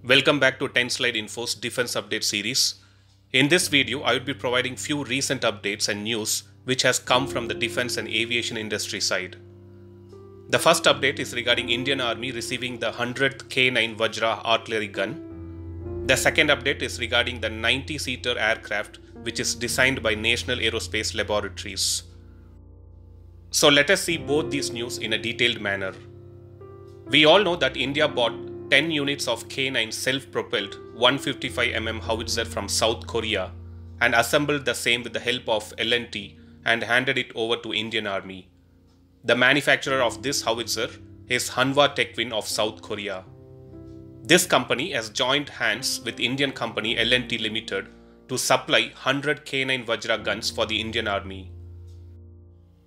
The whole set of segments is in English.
Welcome back to 10 Slide Info's Defense Update series. In this video, I will be providing few recent updates and news which has come from the defense and aviation industry side. The first update is regarding Indian Army receiving the 100th K9 Vajra artillery gun. The second update is regarding the 90-seater aircraft which is designed by National Aerospace Laboratories. So let us see both these news in a detailed manner. We all know that India bought 10 units of K9 self-propelled 155mm howitzer from South Korea and assembled the same with the help of L&T and handed it over to Indian Army. The manufacturer of this howitzer is Hanwha Techwin of South Korea. This company has joined hands with Indian company L&T Limited to supply 100 K9 Vajra guns for the Indian Army.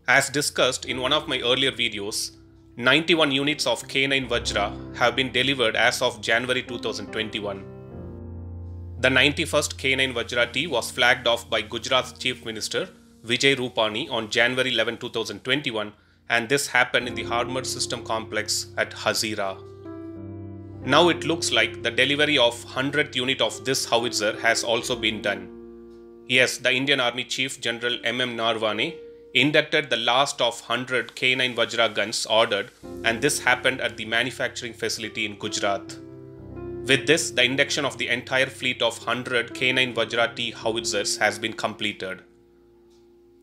As discussed in one of my earlier videos, 91 units of K9 Vajra have been delivered as of January 2021. The 91st K9 Vajra T was flagged off by Gujarat's Chief Minister Vijay Rupani on January 11, 2021, and this happened in the Armored System Complex at Hazira. Now it looks like the delivery of 100th unit of this howitzer has also been done. Yes, the Indian Army Chief General M.M. Narwane inducted the last of 100 K9 Vajra guns ordered, and this happened at the manufacturing facility in Gujarat. With this, the induction of the entire fleet of 100 K9 Vajra T howitzers has been completed.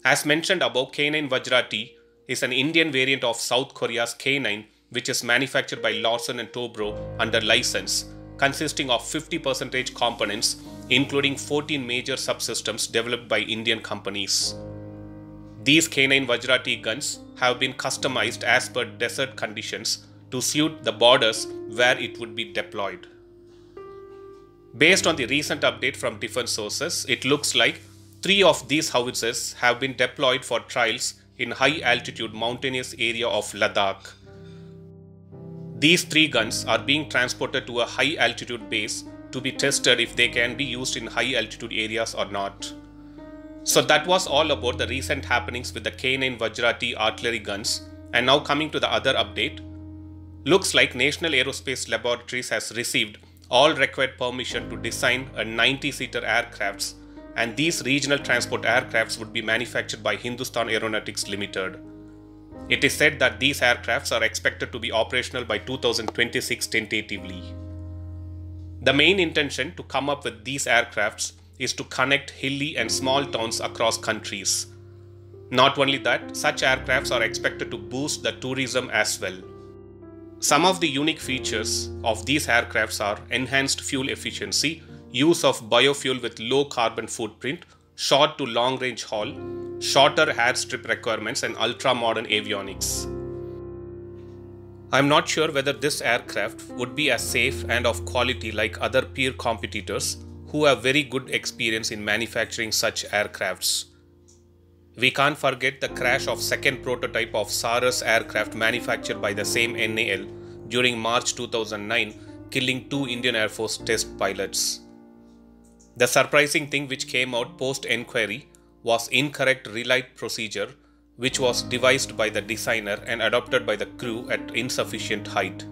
As mentioned above, K9 Vajra T is an Indian variant of South Korea's K9, which is manufactured by Larsen & Toubro under license, consisting of 50% components, including 14 major subsystems developed by Indian companies. These K9 Vajra T guns have been customized as per desert conditions to suit the borders where it would be deployed. Based on the recent update from defense sources, it looks like 3 of these howitzers have been deployed for trials in high altitude mountainous area of Ladakh. These 3 guns are being transported to a high altitude base to be tested if they can be used in high altitude areas or not. So that was all about the recent happenings with the K9 Vajra T artillery guns, and now coming to the other update. Looks like National Aerospace Laboratories has received all required permission to design a 90-seater aircrafts, and these regional transport aircrafts would be manufactured by Hindustan Aeronautics Limited. It is said that these aircrafts are expected to be operational by 2026 tentatively. The main intention to come up with these aircrafts is to connect hilly and small towns across countries. Not only that, such aircrafts are expected to boost the tourism as well. Some of the unique features of these aircrafts are enhanced fuel efficiency, use of biofuel with low carbon footprint, short to long range haul, shorter airstrip requirements, and ultra-modern avionics. I'm not sure whether this aircraft would be as safe and of quality like other peer competitors who have very good experience in manufacturing such aircrafts. We can't forget the crash of second prototype of Saras aircraft manufactured by the same NAL during March 2009, killing 2 Indian Air Force test pilots. The surprising thing which came out post-enquiry was incorrect relight procedure, which was devised by the designer and adopted by the crew at insufficient height.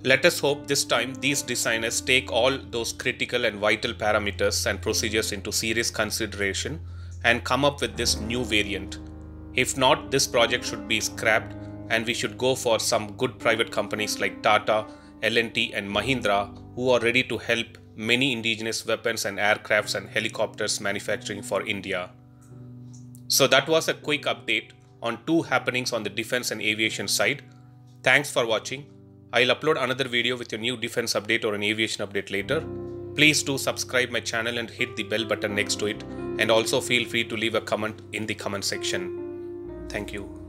Let us hope this time these designers take all those critical and vital parameters and procedures into serious consideration and come up with this new variant. If not, this project should be scrapped and we should go for some good private companies like Tata, L&T and Mahindra, who are ready to help many indigenous weapons and aircrafts and helicopters manufacturing for India. So that was a quick update on 2 happenings on the defense and aviation side. Thanks for watching. I'll upload another video with a new defense update or an aviation update later. Please do subscribe my channel and hit the bell button next to it, and also feel free to leave a comment in the comment section. Thank you.